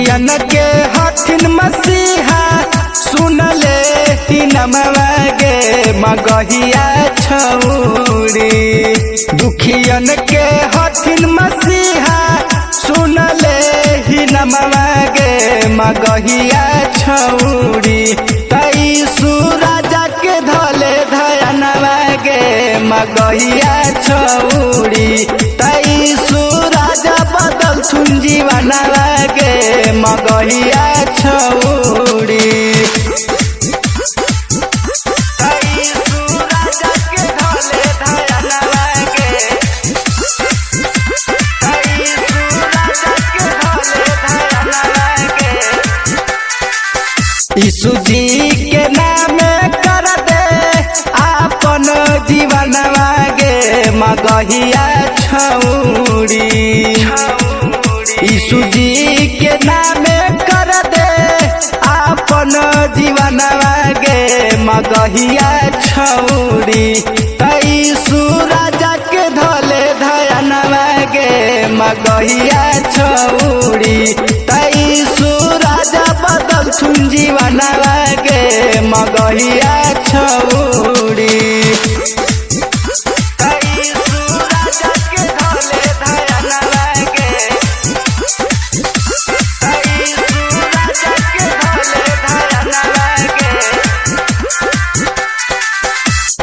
दुखियन के हथिन मसीहा सुनले ही नमवा गे मगहिया छौरी। दुखियन के हथिन मसीहा सुनले ही नमवा गे मगहिया छौरी। तई सुराजा के धले धयनवा गे मगहिया छौरी। तई सुराजा बदल सुन जीवनवा गे मगहिया छौरी। यीशु जी के नाम कर दे आपन जीवनवा गे मगहिया छौरी। यीशु जी के नाम कर दे आपन जीवनवा गे मगहिया छौरी। तई सुराजा के धले धयनवा गे मगहिया छौरी। तई सुराजा बदल सुन जीवनवा गे मगहिया छौरी।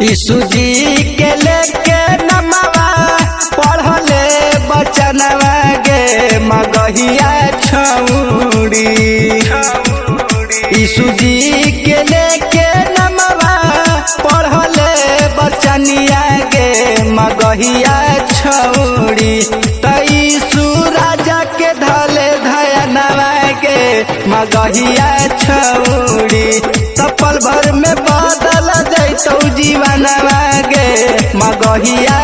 यीशु जी के लेके नमवा पढ़ले बचनवा गे मगहिया छौरी। यीशु जी के लेके नमवा पढ़ले बचनिया गे मगहिया छौरी। तई सुराजा के धले धयनवा गे मगहिया छौरी। तपल भर में बदल जैतौ जीवनवा गे मगहिया